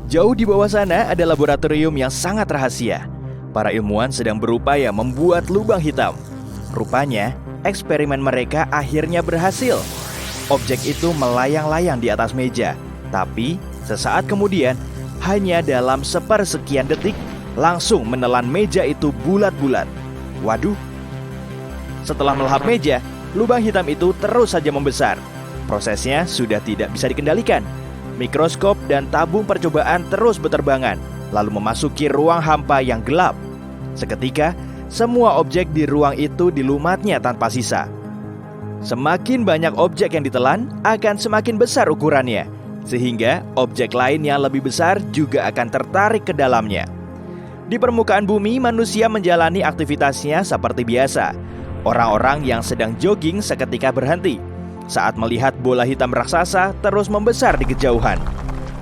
Jauh di bawah sana ada laboratorium yang sangat rahasia. Para ilmuwan sedang berupaya membuat lubang hitam. Rupanya, eksperimen mereka akhirnya berhasil. Objek itu melayang-layang di atas meja. Tapi, sesaat kemudian, hanya dalam sepersekian detik, langsung menelan meja itu bulat-bulat. Waduh! Setelah melahap meja, lubang hitam itu terus saja membesar. Prosesnya sudah tidak bisa dikendalikan. Mikroskop dan tabung percobaan terus berterbangan, lalu memasuki ruang hampa yang gelap. Seketika, semua objek di ruang itu dilumatnya tanpa sisa. Semakin banyak objek yang ditelan, akan semakin besar ukurannya, sehingga objek lain yang lebih besar juga akan tertarik ke dalamnya. Di permukaan bumi, manusia menjalani aktivitasnya seperti biasa. Orang-orang yang sedang jogging seketika berhenti saat melihat bola hitam raksasa terus membesar di kejauhan.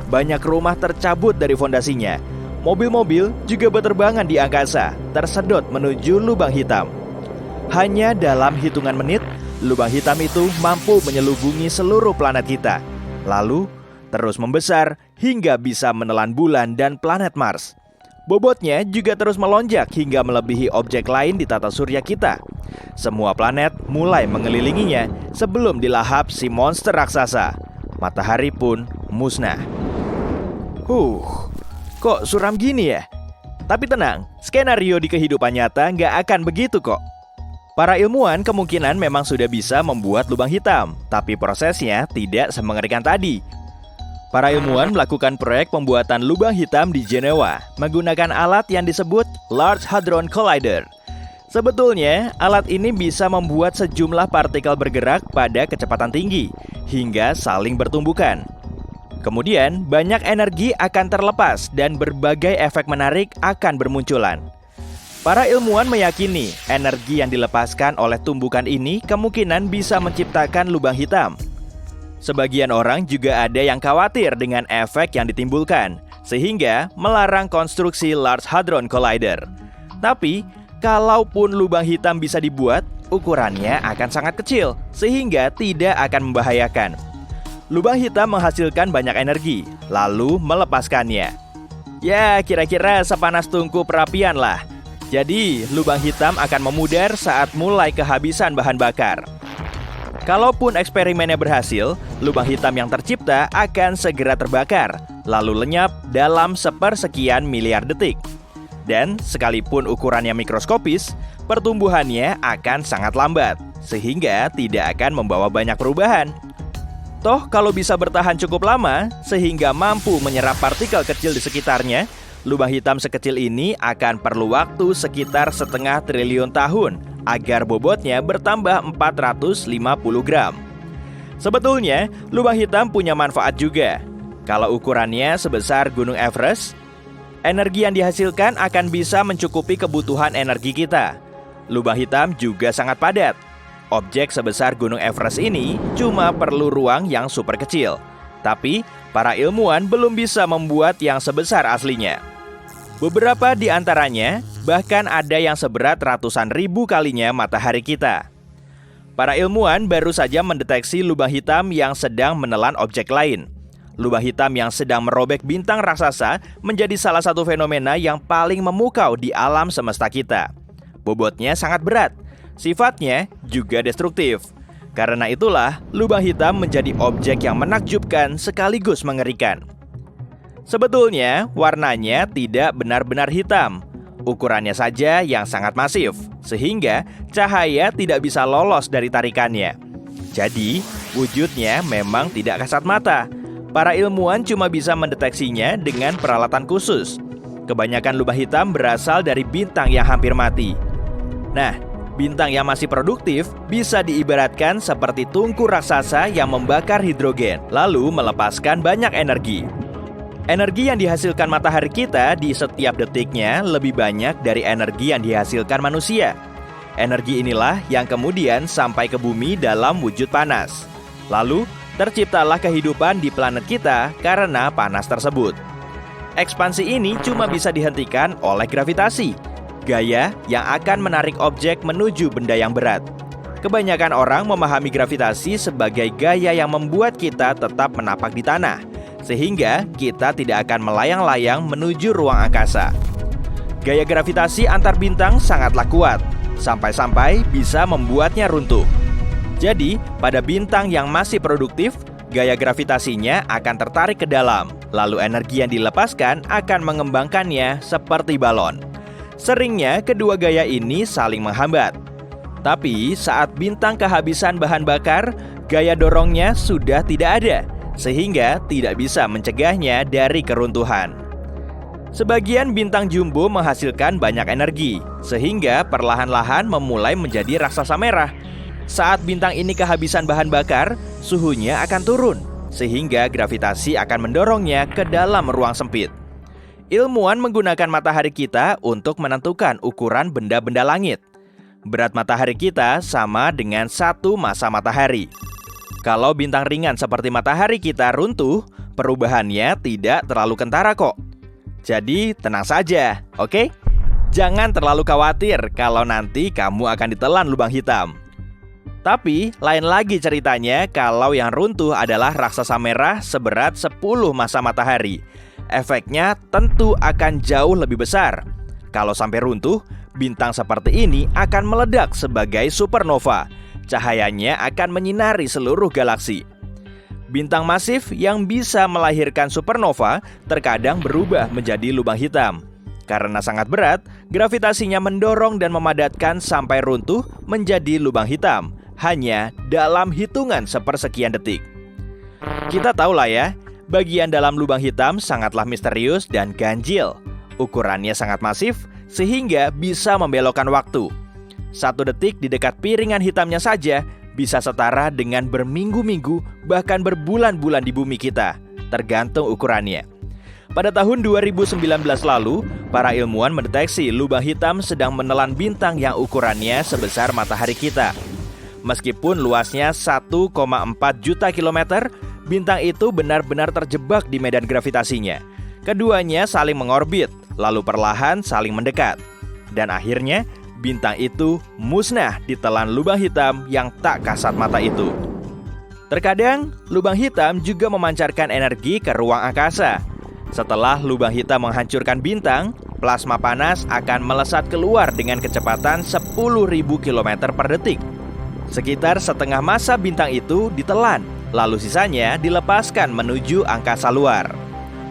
Banyak rumah tercabut dari fondasinya. Mobil-mobil juga berterbangan di angkasa, tersedot menuju lubang hitam. Hanya dalam hitungan menit, lubang hitam itu mampu menyelubungi seluruh planet kita. Lalu, terus membesar hingga bisa menelan bulan dan planet Mars. Bobotnya juga terus melonjak hingga melebihi objek lain di tata surya kita. Semua planet mulai mengelilinginya sebelum dilahap si monster raksasa. Matahari pun musnah. Kok suram gini ya? Tapi tenang, skenario di kehidupan nyata nggak akan begitu kok. Para ilmuwan kemungkinan memang sudah bisa membuat lubang hitam, tapi prosesnya tidak semengerikan tadi. Para ilmuwan melakukan proyek pembuatan lubang hitam di Jenewa menggunakan alat yang disebut Large Hadron Collider. Sebetulnya, alat ini bisa membuat sejumlah partikel bergerak pada kecepatan tinggi hingga saling bertumbukan. Kemudian, banyak energi akan terlepas dan berbagai efek menarik akan bermunculan. Para ilmuwan meyakini energi yang dilepaskan oleh tumbukan ini kemungkinan bisa menciptakan lubang hitam. Sebagian orang juga ada yang khawatir dengan efek yang ditimbulkan, sehingga melarang konstruksi Large Hadron Collider. Tapi, kalaupun lubang hitam bisa dibuat, ukurannya akan sangat kecil, sehingga tidak akan membahayakan. Lubang hitam menghasilkan banyak energi, lalu melepaskannya. Ya, kira-kira sepanas tungku perapian lah. Jadi, lubang hitam akan memudar saat mulai kehabisan bahan bakar. Kalaupun eksperimennya berhasil, lubang hitam yang tercipta akan segera terbakar, lalu lenyap dalam sepersekian miliar detik. Dan sekalipun ukurannya mikroskopis, pertumbuhannya akan sangat lambat, sehingga tidak akan membawa banyak perubahan. Toh kalau bisa bertahan cukup lama, sehingga mampu menyerap partikel kecil di sekitarnya, lubang hitam sekecil ini akan perlu waktu sekitar 0,5 triliun tahun agar bobotnya bertambah 450 gram. Sebetulnya, lubang hitam punya manfaat juga. Kalau ukurannya sebesar Gunung Everest, energi yang dihasilkan akan bisa mencukupi kebutuhan energi kita. Lubang hitam juga sangat padat. Objek sebesar Gunung Everest ini cuma perlu ruang yang super kecil. Tapi, para ilmuwan belum bisa membuat yang sebesar aslinya. Beberapa di antaranya bahkan ada yang seberat ratusan ribu kalinya matahari kita. Para ilmuwan baru saja mendeteksi lubang hitam yang sedang menelan objek lain. Lubang hitam yang sedang merobek bintang raksasa menjadi salah satu fenomena yang paling memukau di alam semesta kita. Bobotnya sangat berat, sifatnya juga destruktif. Karena itulah, lubang hitam menjadi objek yang menakjubkan sekaligus mengerikan. Sebetulnya, warnanya tidak benar-benar hitam. Ukurannya saja yang sangat masif, sehingga cahaya tidak bisa lolos dari tarikannya. Jadi, wujudnya memang tidak kasat mata. Para ilmuwan cuma bisa mendeteksinya dengan peralatan khusus. Kebanyakan lubang hitam berasal dari bintang yang hampir mati. Nah, bintang yang masih produktif bisa diibaratkan seperti tungku raksasa yang membakar hidrogen, lalu melepaskan banyak energi. Energi yang dihasilkan matahari kita di setiap detiknya lebih banyak dari energi yang dihasilkan manusia. Energi inilah yang kemudian sampai ke bumi dalam wujud panas. Lalu, terciptalah kehidupan di planet kita karena panas tersebut. Ekspansi ini cuma bisa dihentikan oleh gravitasi, gaya yang akan menarik objek menuju benda yang berat. Kebanyakan orang memahami gravitasi sebagai gaya yang membuat kita tetap menapak di tanah, sehingga kita tidak akan melayang-layang menuju ruang angkasa. Gaya gravitasi antar bintang sangatlah kuat, sampai-sampai bisa membuatnya runtuh. Jadi, pada bintang yang masih produktif, gaya gravitasinya akan tertarik ke dalam, lalu energi yang dilepaskan akan mengembangkannya seperti balon. Seringnya, kedua gaya ini saling menghambat. Tapi, saat bintang kehabisan bahan bakar, gaya dorongnya sudah tidak ada, sehingga tidak bisa mencegahnya dari keruntuhan. Sebagian bintang jumbo menghasilkan banyak energi, sehingga perlahan-lahan memulai menjadi raksasa merah. Saat bintang ini kehabisan bahan bakar, suhunya akan turun, sehingga gravitasi akan mendorongnya ke dalam ruang sempit. Ilmuwan menggunakan matahari kita untuk menentukan ukuran benda-benda langit. Berat matahari kita sama dengan 1 massa matahari. Kalau bintang ringan seperti matahari kita runtuh, perubahannya tidak terlalu kentara kok. Jadi tenang saja, oke? Jangan terlalu khawatir kalau nanti kamu akan ditelan lubang hitam. Tapi lain lagi ceritanya kalau yang runtuh adalah raksasa merah seberat 10 massa matahari. Efeknya tentu akan jauh lebih besar. Kalau sampai runtuh, bintang seperti ini akan meledak sebagai supernova. Cahayanya akan menyinari seluruh galaksi. Bintang masif yang bisa melahirkan supernova terkadang berubah menjadi lubang hitam. Karena sangat berat, gravitasinya mendorong dan memadatkan sampai runtuh menjadi lubang hitam, hanya dalam hitungan sepersekian detik. Kita tahu lah ya, bagian dalam lubang hitam sangatlah misterius dan ganjil. Ukurannya sangat masif, sehingga bisa membelokkan waktu. 1 detik di dekat piringan hitamnya saja bisa setara dengan berminggu-minggu, bahkan berbulan-bulan di bumi kita, tergantung ukurannya. Pada tahun 2019 lalu, para ilmuwan mendeteksi lubang hitam sedang menelan bintang yang ukurannya sebesar matahari kita. Meskipun luasnya 1,4 juta kilometer, bintang itu benar-benar terjebak di medan gravitasinya. Keduanya saling mengorbit, lalu perlahan saling mendekat. Dan akhirnya, bintang itu musnah ditelan lubang hitam yang tak kasat mata itu. Terkadang, lubang hitam juga memancarkan energi ke ruang angkasa. Setelah lubang hitam menghancurkan bintang, plasma panas akan melesat keluar dengan kecepatan 10.000 km per detik. Sekitar setengah massa bintang itu ditelan, lalu sisanya dilepaskan menuju angkasa luar.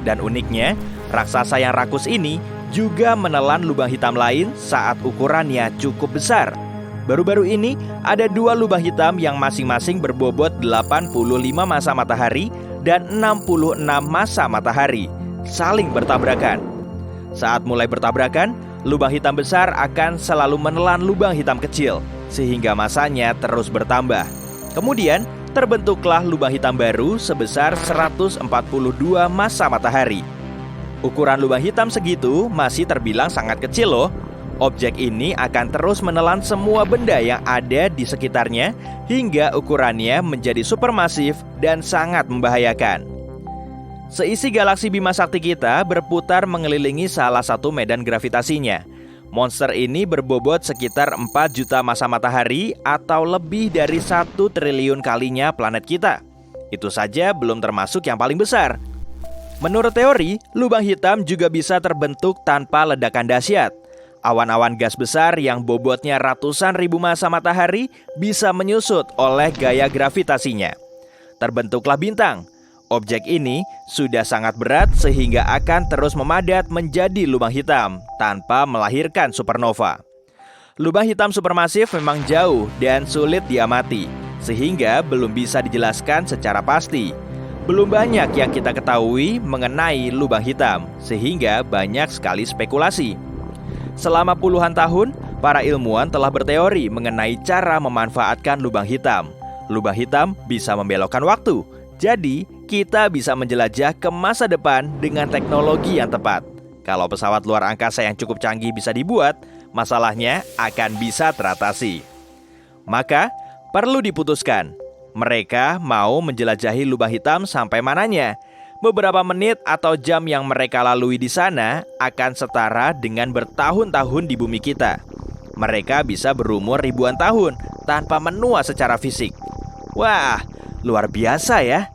Dan uniknya, raksasa yang rakus ini juga menelan lubang hitam lain saat ukurannya cukup besar. Baru-baru ini ada 2 lubang hitam yang masing-masing berbobot 85 massa matahari dan 66 massa matahari, saling bertabrakan. Saat mulai bertabrakan, lubang hitam besar akan selalu menelan lubang hitam kecil, sehingga massanya terus bertambah. Kemudian terbentuklah lubang hitam baru sebesar 142 massa matahari. Ukuran lubang hitam segitu masih terbilang sangat kecil loh. Objek ini akan terus menelan semua benda yang ada di sekitarnya hingga ukurannya menjadi supermasif dan sangat membahayakan. Seisi galaksi Bima Sakti kita berputar mengelilingi salah satu medan gravitasinya. Monster ini berbobot sekitar 4 juta massa matahari atau lebih dari 1 triliun kalinya planet kita. Itu saja belum termasuk yang paling besar. Menurut teori, lubang hitam juga bisa terbentuk tanpa ledakan dahsyat. Awan-awan gas besar yang bobotnya ratusan ribu massa matahari bisa menyusut oleh gaya gravitasinya. Terbentuklah bintang. Objek ini sudah sangat berat sehingga akan terus memadat menjadi lubang hitam tanpa melahirkan supernova. Lubang hitam supermasif memang jauh dan sulit diamati, sehingga belum bisa dijelaskan secara pasti. Belum banyak yang kita ketahui mengenai lubang hitam, sehingga banyak sekali spekulasi. Selama puluhan tahun, para ilmuwan telah berteori mengenai cara memanfaatkan lubang hitam. Lubang hitam bisa membelokkan waktu, jadi kita bisa menjelajah ke masa depan dengan teknologi yang tepat. Kalau pesawat luar angkasa yang cukup canggih bisa dibuat, masalahnya akan bisa teratasi. Maka, perlu diputuskan. Mereka mau menjelajahi lubang hitam sampai mananya. Beberapa menit atau jam yang mereka lalui di sana akan setara dengan bertahun-tahun di bumi kita. Mereka bisa berumur ribuan tahun tanpa menua secara fisik. Wah, luar biasa ya.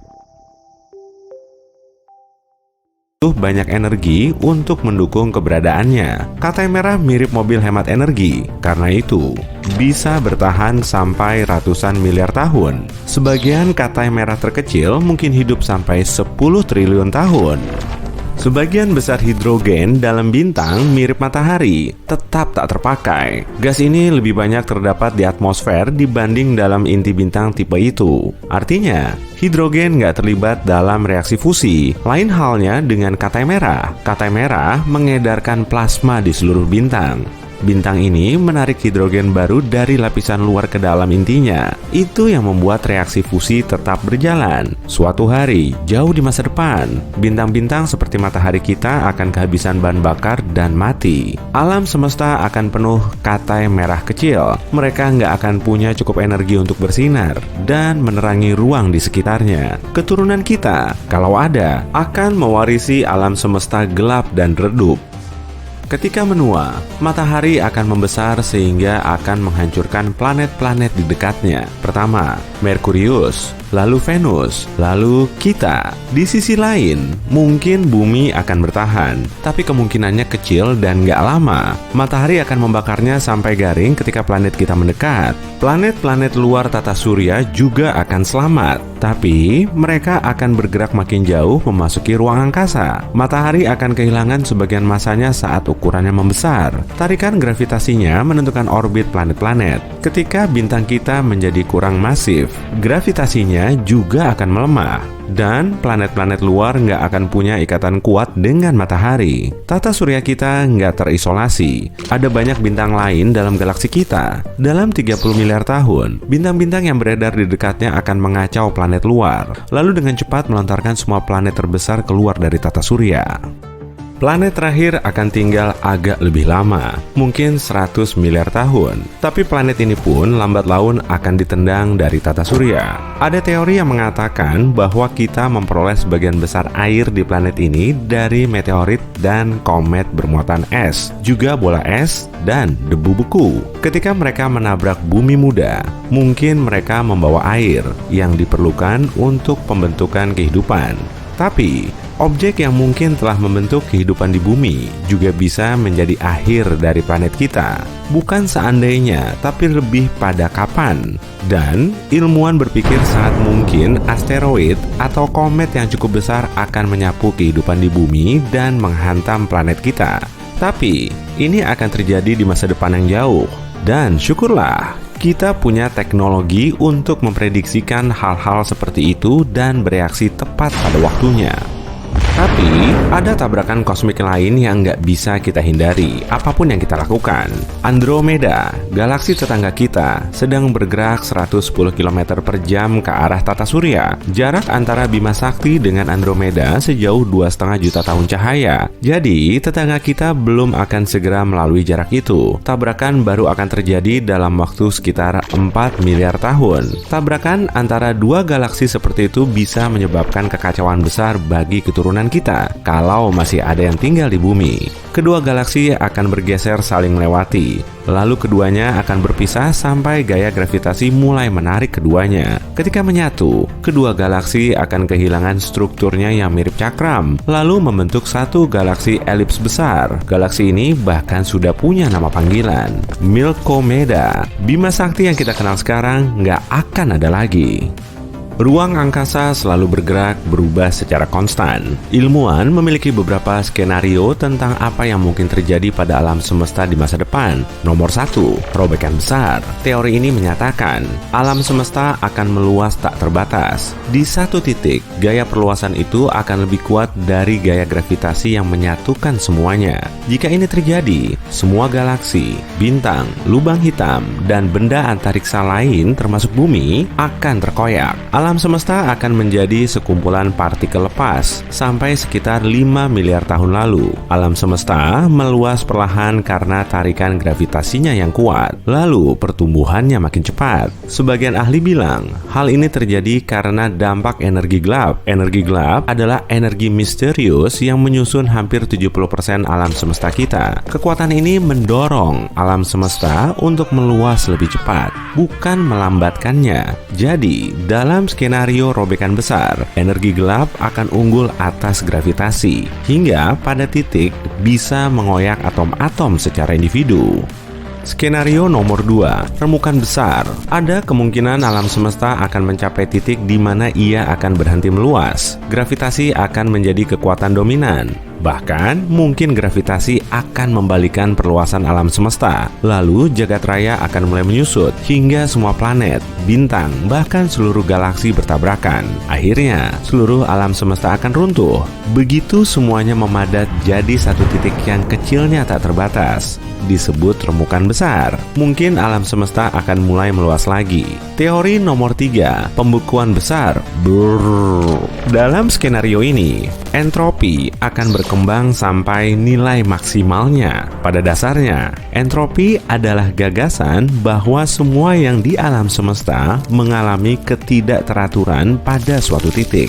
banyak energi untuk mendukung keberadaannya. Katai merah mirip mobil hemat energi, karena itu bisa bertahan sampai ratusan miliar tahun. Sebagian katai merah terkecil mungkin hidup sampai 10 triliun tahun. Sebagian besar hidrogen dalam bintang mirip matahari, tetap tak terpakai. Gas ini lebih banyak terdapat di atmosfer dibanding dalam inti bintang tipe itu. Artinya, hidrogen nggak terlibat dalam reaksi fusi. Lain halnya dengan katai merah. Katai merah mengedarkan plasma di seluruh bintang. Bintang ini menarik hidrogen baru dari lapisan luar ke dalam intinya. Itu yang membuat reaksi fusi tetap berjalan. Suatu hari, jauh di masa depan, bintang-bintang seperti matahari kita akan kehabisan bahan bakar dan mati. Alam semesta akan penuh katai merah kecil. Mereka nggak akan punya cukup energi untuk bersinar dan menerangi ruang di sekitarnya. Keturunan kita, kalau ada, akan mewarisi alam semesta gelap dan redup. Ketika menua, matahari akan membesar sehingga akan menghancurkan planet-planet di dekatnya. Pertama, Merkurius, lalu Venus, lalu kita. Di sisi lain, mungkin bumi akan bertahan, tapi kemungkinannya kecil dan nggak lama. Matahari akan membakarnya sampai garing ketika planet kita mendekat. Planet-planet luar tata surya juga akan selamat, tapi mereka akan bergerak makin jauh memasuki ruang angkasa. Matahari akan kehilangan sebagian masanya saat ukurannya membesar. Tarikan gravitasinya menentukan orbit planet-planet. Ketika bintang kita menjadi kurang masif, gravitasinya juga akan melemah. Dan planet-planet luar nggak akan punya ikatan kuat dengan matahari. Tata surya kita nggak terisolasi. Ada banyak bintang lain dalam galaksi kita. Dalam 30 miliar tahun, bintang-bintang yang beredar di dekatnya akan mengacau planet luar, lalu dengan cepat melontarkan semua planet terbesar keluar dari tata surya. Planet terakhir akan tinggal agak lebih lama, mungkin 100 miliar tahun. Tapi planet ini pun lambat laun akan ditendang dari tata surya. Ada teori yang mengatakan bahwa kita memperoleh sebagian besar air di planet ini dari meteorit dan komet bermuatan es, juga bola es dan debu beku. Ketika mereka menabrak bumi muda, mungkin mereka membawa air yang diperlukan untuk pembentukan kehidupan. Tapi, objek yang mungkin telah membentuk kehidupan di bumi juga bisa menjadi akhir dari planet kita. Bukan seandainya, tapi lebih pada kapan. Dan ilmuwan berpikir sangat mungkin asteroid atau komet yang cukup besar akan menyapu kehidupan di bumi dan menghantam planet kita. Tapi, ini akan terjadi di masa depan yang jauh. Dan syukurlah, kita punya teknologi untuk memprediksikan hal-hal seperti itu dan bereaksi tepat pada waktunya. Tapi, ada tabrakan kosmik lain yang nggak bisa kita hindari, apapun yang kita lakukan. Andromeda, galaksi tetangga kita, sedang bergerak 110 km per jam ke arah tata surya. Jarak antara Bima Sakti dengan Andromeda sejauh 2,5 juta tahun cahaya. Jadi, tetangga kita belum akan segera melalui jarak itu. Tabrakan baru akan terjadi dalam waktu sekitar 4 miliar tahun. Tabrakan antara dua galaksi seperti itu bisa menyebabkan kekacauan besar bagi keturunan kita kalau masih ada yang tinggal di bumi. Kedua galaksi akan bergeser saling melewati, lalu keduanya akan berpisah sampai gaya gravitasi mulai menarik keduanya. Ketika menyatu, kedua galaksi akan kehilangan strukturnya yang mirip cakram, lalu membentuk satu galaksi elips besar. Galaksi ini bahkan sudah punya nama panggilan, Milkomeda. Bima Sakti yang kita kenal sekarang nggak akan ada lagi. Ruang angkasa selalu bergerak berubah secara konstan. Ilmuwan memiliki beberapa skenario tentang apa yang mungkin terjadi pada alam semesta di masa depan. Nomor 1, robekan besar. Teori ini menyatakan alam semesta akan meluas tak terbatas. Di satu titik, gaya perluasan itu akan lebih kuat dari gaya gravitasi yang menyatukan semuanya. Jika ini terjadi, semua galaksi, bintang, lubang hitam, dan benda antariksa lain termasuk bumi akan terkoyak. Alam semesta akan menjadi sekumpulan partikel lepas sampai sekitar 5 miliar tahun lalu. Alam semesta meluas perlahan karena tarikan gravitasinya yang kuat. Lalu pertumbuhannya makin cepat. Sebagian ahli bilang hal ini terjadi karena dampak energi gelap. Energi gelap adalah energi misterius yang menyusun hampir 70% alam semesta kita. Kekuatan ini mendorong alam semesta untuk meluas lebih cepat, bukan melambatkannya. Jadi, dalam skenario robekan besar, energi gelap akan unggul atas gravitasi, hingga pada titik bisa mengoyak atom-atom secara individu. Skenario nomor 2, remukan besar. Ada kemungkinan alam semesta akan mencapai titik di mana ia akan berhenti meluas. Gravitasi akan menjadi kekuatan dominan. Bahkan, mungkin gravitasi akan membalikan perluasan alam semesta. Lalu, jagat raya akan mulai menyusut hingga semua planet, bintang, bahkan seluruh galaksi bertabrakan. Akhirnya, seluruh alam semesta akan runtuh. Begitu semuanya memadat jadi satu titik yang kecilnya tak terbatas, disebut remukan besar. Mungkin alam semesta akan mulai meluas lagi. Teori nomor 3, pembekuan besar. Dalam skenario ini, entropi akan berkembang sampai nilai maksimalnya. Pada dasarnya, entropi adalah gagasan bahwa semua yang di alam semesta mengalami ketidakteraturan pada suatu titik.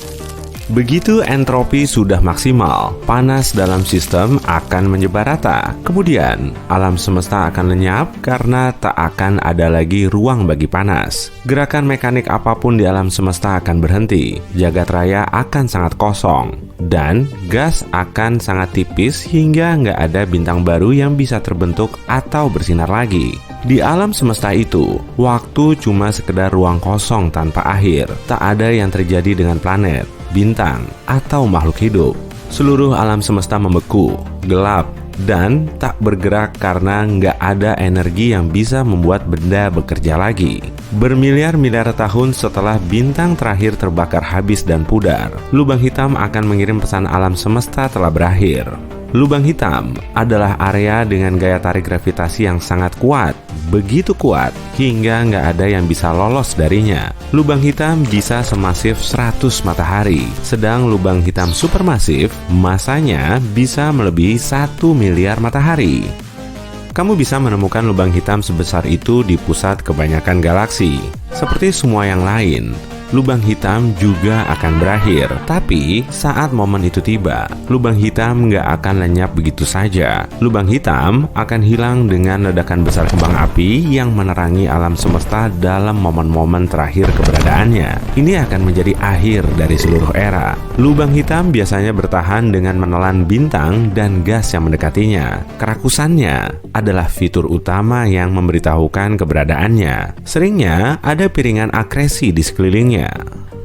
Begitu entropi sudah maksimal, panas dalam sistem akan menyebar rata. Kemudian, alam semesta akan lenyap karena tak akan ada lagi ruang bagi panas. Gerakan mekanik apapun di alam semesta akan berhenti. Jagat raya akan sangat kosong. Dan gas akan sangat tipis hingga nggak ada bintang baru yang bisa terbentuk atau bersinar lagi. Di alam semesta itu, waktu cuma sekedar ruang kosong tanpa akhir. Tak ada yang terjadi dengan planet, bintang, atau makhluk hidup. Seluruh alam semesta membeku, gelap, dan tak bergerak karena nggak ada energi yang bisa membuat benda bekerja lagi. Bermiliar-miliar tahun setelah bintang terakhir terbakar habis dan pudar, lubang hitam akan mengirim pesan alam semesta telah berakhir. Lubang hitam adalah area dengan gaya tarik gravitasi yang sangat kuat, begitu kuat hingga nggak ada yang bisa lolos darinya. Lubang hitam bisa semasif 100 matahari, sedang lubang hitam supermasif masanya bisa melebihi 1 miliar matahari. Kamu bisa menemukan lubang hitam sebesar itu di pusat kebanyakan galaksi. Seperti semua yang lain, lubang hitam juga akan berakhir. Tapi saat momen itu tiba, lubang hitam nggak akan lenyap begitu saja. Lubang hitam akan hilang dengan ledakan besar kembang api yang menerangi alam semesta dalam momen-momen terakhir keberadaannya. Ini akan menjadi akhir dari seluruh era. Lubang hitam biasanya bertahan dengan menelan bintang dan gas yang mendekatinya. Kerakusannya adalah fitur utama yang memberitahukan keberadaannya. Seringnya ada piringan akresi di sekelilingnya.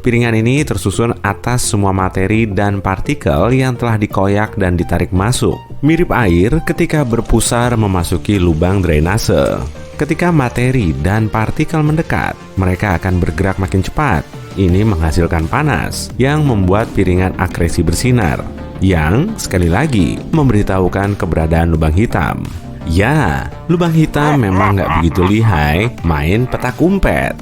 Piringan ini tersusun atas semua materi dan partikel yang telah dikoyak dan ditarik masuk. Mirip air ketika berpusar memasuki lubang drainase. Ketika materi dan partikel mendekat, mereka akan bergerak makin cepat. Ini menghasilkan panas yang membuat piringan akresi bersinar, yang sekali lagi memberitahukan keberadaan lubang hitam. Ya, lubang hitam memang nggak begitu lihai main petak umpet.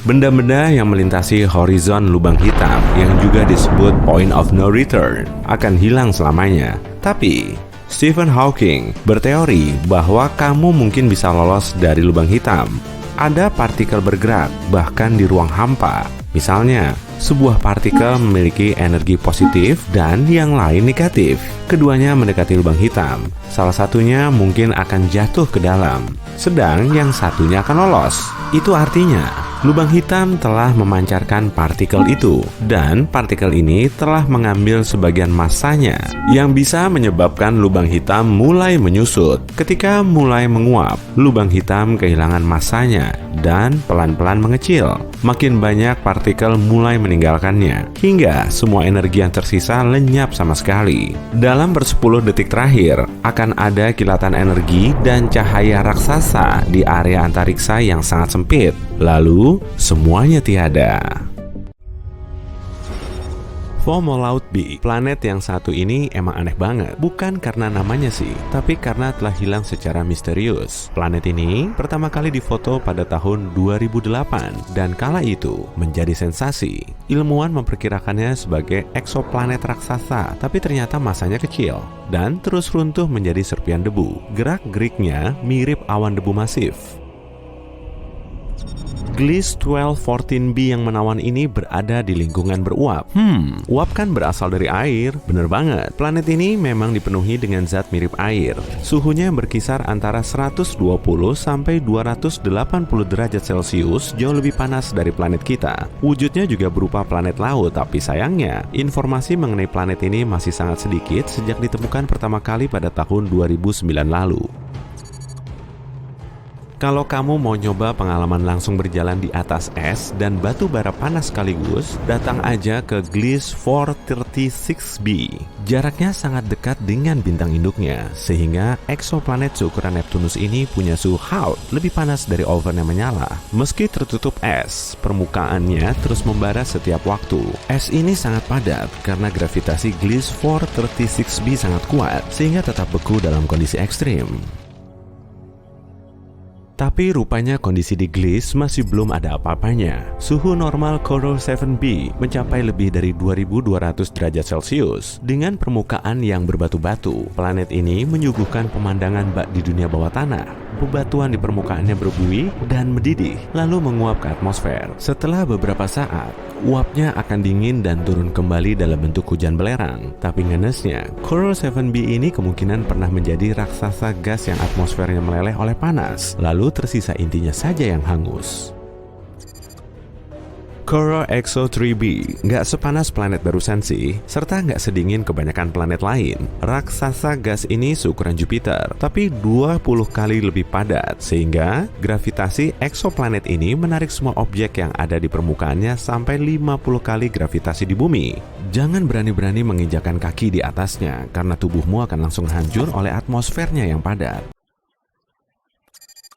Benda-benda yang melintasi horizon lubang hitam yang juga disebut point of no return akan hilang selamanya. Tapi, Stephen Hawking berteori bahwa kamu mungkin bisa lolos dari lubang hitam. Ada partikel bergerak bahkan di ruang hampa. Misalnya, sebuah partikel memiliki energi positif dan yang lain negatif. Keduanya mendekati lubang hitam. Salah satunya mungkin akan jatuh ke dalam, sedang yang satunya akan lolos. Itu artinya, lubang hitam telah memancarkan partikel itu, dan partikel ini telah mengambil sebagian masanya, yang bisa menyebabkan lubang hitam mulai menyusut. Ketika mulai menguap, lubang hitam kehilangan masanya dan pelan-pelan mengecil. Makin banyak partikel mulai meninggalkannya, hingga semua energi yang tersisa lenyap sama sekali. Dalam bersepuluh detik terakhir, akan ada kilatan energi dan cahaya raksasa di area antariksa yang sangat sempit. Lalu, semuanya tiada. FOMO Laut B, planet yang satu ini emang aneh banget. Bukan karena namanya sih, tapi karena telah hilang secara misterius. Planet ini pertama kali difoto pada tahun 2008 dan kala itu menjadi sensasi. Ilmuwan memperkirakannya sebagai eksoplanet raksasa, tapi ternyata masanya kecil dan terus runtuh menjadi serpian debu. Gerak-geriknya mirip awan debu masif. Gliese 1214b yang menawan ini berada di lingkungan beruap. Uap kan berasal dari air, bener banget. Planet ini memang dipenuhi dengan zat mirip air. Suhunya berkisar antara 120 sampai 280 derajat Celcius, jauh lebih panas dari planet kita. Wujudnya juga berupa planet laut, tapi sayangnya, informasi mengenai planet ini masih sangat sedikit sejak ditemukan pertama kali pada tahun 2009 lalu. Kalau kamu mau nyoba pengalaman langsung berjalan di atas es dan batu bara panas sekaligus, datang aja ke Gliese 436b. Jaraknya sangat dekat dengan bintang induknya, sehingga eksoplanet seukuran Neptunus ini punya suhu haut lebih panas dari oven yang menyala. Meski tertutup es, permukaannya terus membara setiap waktu. Es ini sangat padat karena gravitasi Gliese 436b sangat kuat, sehingga tetap beku dalam kondisi ekstrim. Tapi rupanya kondisi di Gliese masih belum ada apa-apanya. Suhu normal Corot 7b mencapai lebih dari 2200 derajat Celcius. Dengan permukaan yang berbatu-batu, planet ini menyuguhkan pemandangan bak di dunia bawah tanah. Bebatuan di permukaannya berbuih dan mendidih, lalu menguap ke atmosfer. Setelah beberapa saat, uapnya akan dingin dan turun kembali dalam bentuk hujan belerang. Tapi ngenesnya, Corot 7b ini kemungkinan pernah menjadi raksasa gas yang atmosfernya meleleh oleh panas. Lalu tersisa intinya saja yang hangus. Corot Exo 3b nggak sepanas planet barusan sih, serta nggak sedingin kebanyakan planet lain. Raksasa gas ini seukuran Jupiter, tapi 20 kali lebih padat, sehingga gravitasi eksoplanet ini menarik semua objek yang ada di permukaannya sampai 50 kali gravitasi di bumi. Jangan berani-berani menginjakan kaki di atasnya, karena tubuhmu akan langsung hancur oleh atmosfernya yang padat.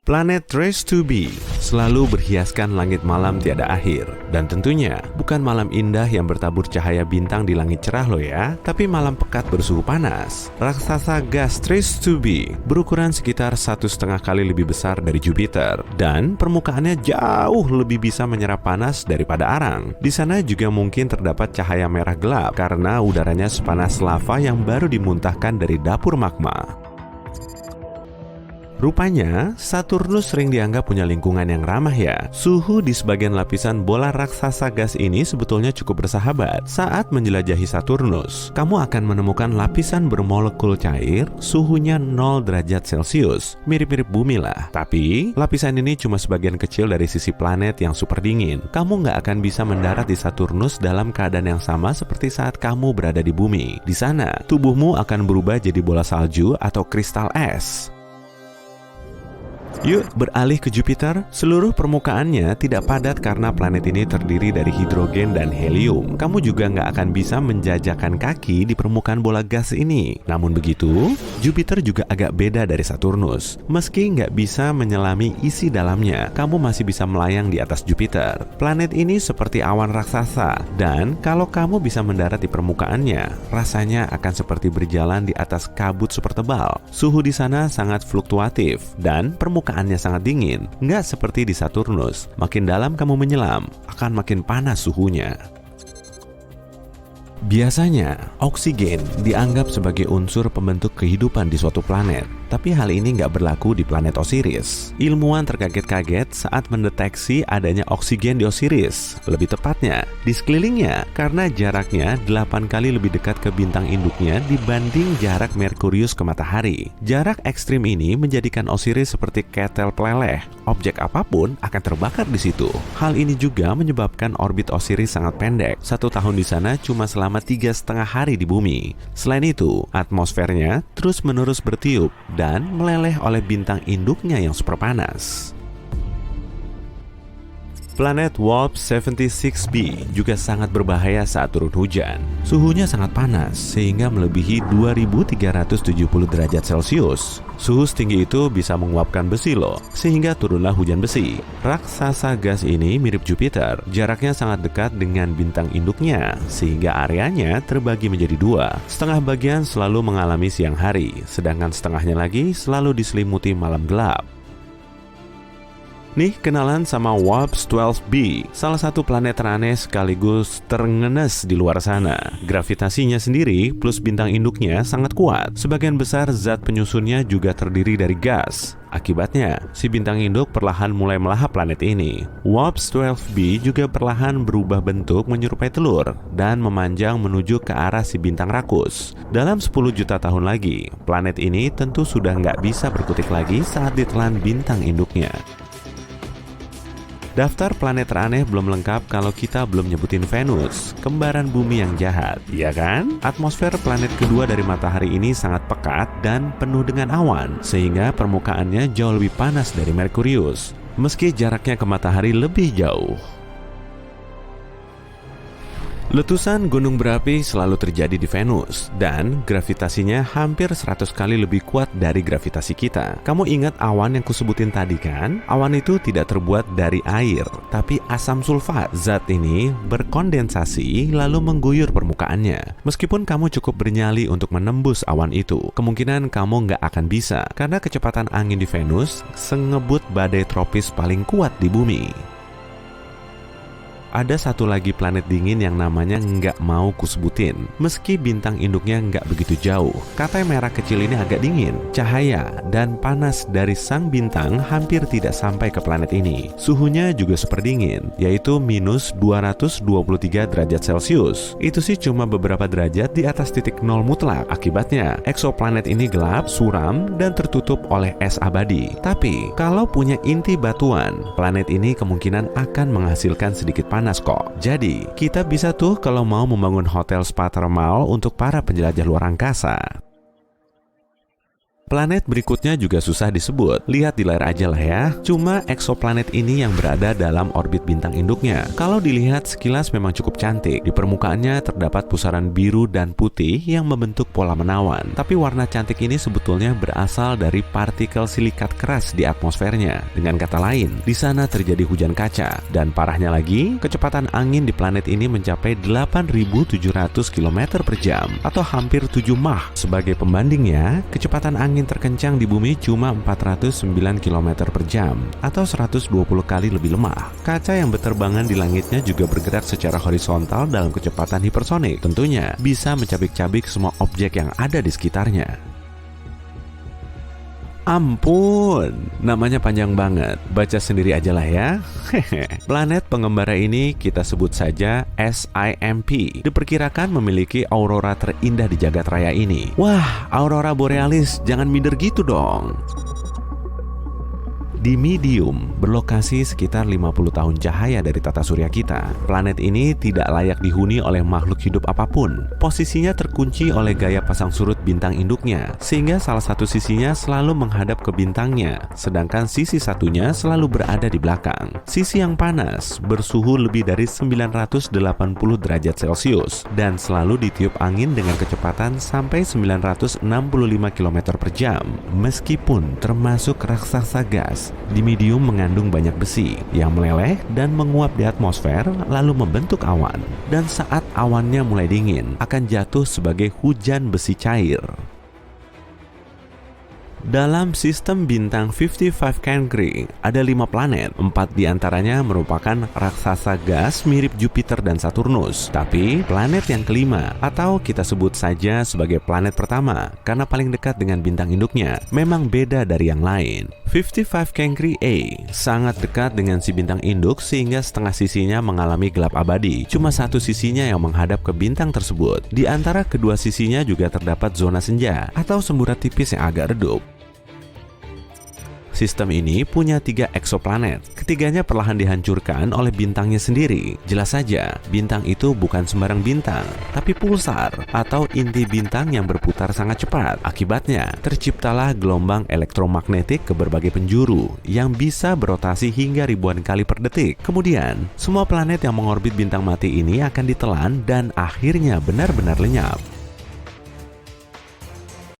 Planet Trace 2b selalu berhiaskan langit malam tiada akhir. Dan tentunya bukan malam indah yang bertabur cahaya bintang di langit cerah loh ya, tapi malam pekat bersuhu panas. Raksasa gas Trace 2b berukuran sekitar 1,5 kali lebih besar dari Jupiter, dan permukaannya jauh lebih bisa menyerap panas daripada arang. Di sana juga mungkin terdapat cahaya merah gelap karena udaranya sepanas lava yang baru dimuntahkan dari dapur magma. Rupanya, Saturnus sering dianggap punya lingkungan yang ramah ya. Suhu di sebagian lapisan bola raksasa gas ini sebetulnya cukup bersahabat. Saat menjelajahi Saturnus, kamu akan menemukan lapisan bermolekul cair, suhunya 0 derajat Celcius, mirip-mirip bumi lah. Tapi, lapisan ini cuma sebagian kecil dari sisi planet yang super dingin. Kamu nggak akan bisa mendarat di Saturnus dalam keadaan yang sama seperti saat kamu berada di bumi. Di sana, tubuhmu akan berubah jadi bola salju atau kristal es. Yuk, beralih ke Jupiter. Seluruh permukaannya tidak padat karena planet ini terdiri dari hidrogen dan helium. Kamu juga nggak akan bisa menjajakan kaki di permukaan bola gas ini. Namun begitu, Jupiter juga agak beda dari Saturnus. Meski nggak bisa menyelami isi dalamnya, kamu masih bisa melayang di atas Jupiter. Planet ini seperti awan raksasa, dan kalau kamu bisa mendarat di permukaannya, rasanya akan seperti berjalan di atas kabut super tebal. Suhu di sana sangat fluktuatif, dan permukaannya sangat dingin, nggak seperti di Saturnus. Makin dalam kamu menyelam, akan makin panas suhunya. Biasanya, oksigen dianggap sebagai unsur pembentuk kehidupan di suatu planet. Tapi hal ini nggak berlaku di planet Osiris. Ilmuwan terkaget-kaget saat mendeteksi adanya oksigen di Osiris. Lebih tepatnya, di sekelilingnya, karena jaraknya 8 kali lebih dekat ke bintang induknya dibanding jarak Merkurius ke matahari. Jarak ekstrim ini menjadikan Osiris seperti ketel peleleh. Objek apapun akan terbakar di situ. Hal ini juga menyebabkan orbit Osiris sangat pendek. 1 tahun di sana cuma selama 3,5 hari di bumi. Selain itu, atmosfernya terus-menerus bertiup dan meleleh oleh bintang induknya yang super panas. Planet Warp 76b juga sangat berbahaya saat turun hujan. Suhunya sangat panas sehingga melebihi 2370 derajat Celcius. Suhu setinggi itu bisa menguapkan besi loh, sehingga turunlah hujan besi. Raksasa gas ini mirip Jupiter, jaraknya sangat dekat dengan bintang induknya, sehingga areanya terbagi menjadi 2. Setengah bagian selalu mengalami siang hari, sedangkan setengahnya lagi selalu diselimuti malam gelap. Nih, kenalan sama WAPS-12b, salah satu planet teraneh sekaligus terengenes di luar sana. Gravitasinya sendiri plus bintang induknya sangat kuat. Sebagian besar zat penyusunnya juga terdiri dari gas. Akibatnya, si bintang induk perlahan mulai melahap planet ini. WAPS-12b juga perlahan berubah bentuk menyerupai telur dan memanjang menuju ke arah si bintang rakus. Dalam 10 juta tahun lagi, planet ini tentu sudah nggak bisa berkutik lagi saat ditelan bintang induknya. Daftar planet teraneh belum lengkap kalau kita belum nyebutin Venus, kembaran bumi yang jahat, iya kan? Atmosfer planet kedua dari matahari ini sangat pekat dan penuh dengan awan, sehingga permukaannya jauh lebih panas dari Merkurius, meski jaraknya ke matahari lebih jauh. Letusan gunung berapi selalu terjadi di Venus, dan gravitasinya hampir 100 kali lebih kuat dari gravitasi kita. Kamu ingat awan yang kusebutin tadi kan? Awan itu tidak terbuat dari air, tapi asam sulfat. Zat ini berkondensasi lalu mengguyur permukaannya. Meskipun kamu cukup bernyali untuk menembus awan itu, kemungkinan kamu nggak akan bisa, karena kecepatan angin di Venus sengebut badai tropis paling kuat di bumi. Ada satu lagi planet dingin yang namanya nggak mau kusebutin. Meski bintang induknya nggak begitu jauh, Katai merah kecil ini agak dingin. Cahaya dan panas dari sang bintang hampir tidak sampai ke planet ini. Suhunya juga super dingin, yaitu minus 223 derajat Celcius. Itu sih cuma beberapa derajat di atas titik nol mutlak. Akibatnya, eksoplanet ini gelap, suram, dan tertutup oleh es abadi. Tapi, kalau punya inti batuan, planet ini kemungkinan akan menghasilkan sedikit panas kok. Jadi, kita bisa tuh kalau mau membangun hotel spa thermal untuk para penjelajah luar angkasa. Planet berikutnya juga susah disebut. Lihat di layar aja lah ya. Cuma eksoplanet ini yang berada dalam orbit bintang induknya. Kalau dilihat sekilas memang cukup cantik. Di permukaannya terdapat pusaran biru dan putih yang membentuk pola menawan. Tapi warna cantik ini sebetulnya berasal dari partikel silikat keras di atmosfernya. Dengan kata lain, di sana terjadi hujan kaca. Dan parahnya lagi, kecepatan angin di planet ini mencapai 8.700 km per jam atau hampir 7 Mach. Sebagai pembandingnya, kecepatan angin terkencang di bumi cuma 409 km per jam atau 120 kali lebih lemah. Kaca yang berterbangan di langitnya juga bergerak secara horizontal dalam kecepatan hipersonik. Tentunya bisa mencabik-cabik semua objek yang ada di sekitarnya. Ampun, namanya panjang banget. Baca sendiri aja lah ya. Planet pengembara ini kita sebut saja SIMP. Diperkirakan memiliki aurora terindah di jagat raya ini. Wah, aurora borealis, jangan minder gitu dong. Dimidium berlokasi sekitar 50 tahun cahaya dari tata surya kita. Planet ini tidak layak dihuni oleh makhluk hidup apapun. Posisinya terkunci oleh gaya pasang surut bintang induknya, sehingga salah satu sisinya selalu menghadap ke bintangnya, sedangkan sisi satunya selalu berada di belakang. Sisi yang panas bersuhu lebih dari 980 derajat Celcius dan selalu ditiup angin dengan kecepatan sampai 965 km per jam. Meskipun termasuk raksasa gas, dimidium mengandung banyak besi yang meleleh dan menguap di atmosfer lalu membentuk awan. Dan saat awannya mulai dingin, akan jatuh sebagai hujan besi cair. Dalam sistem bintang 55 Cancri, ada 5 planet. 4 diantaranya merupakan raksasa gas mirip Jupiter dan Saturnus. Tapi planet yang kelima, atau kita sebut saja sebagai planet pertama, karena paling dekat dengan bintang induknya, memang beda dari yang lain. 55 Cancri A sangat dekat dengan si bintang induk sehingga setengah sisinya mengalami gelap abadi. Cuma satu sisinya yang menghadap ke bintang tersebut. Di antara kedua sisinya juga terdapat zona senja atau semburat tipis yang agak redup. Sistem ini punya 3 eksoplanet. Ketiganya perlahan dihancurkan oleh bintangnya sendiri. Jelas saja, bintang itu bukan sembarang bintang, tapi pulsar atau inti bintang yang berputar sangat cepat. Akibatnya, terciptalah gelombang elektromagnetik ke berbagai penjuru yang bisa berotasi hingga ribuan kali per detik. Kemudian, semua planet yang mengorbit bintang mati ini akan ditelan dan akhirnya benar-benar lenyap.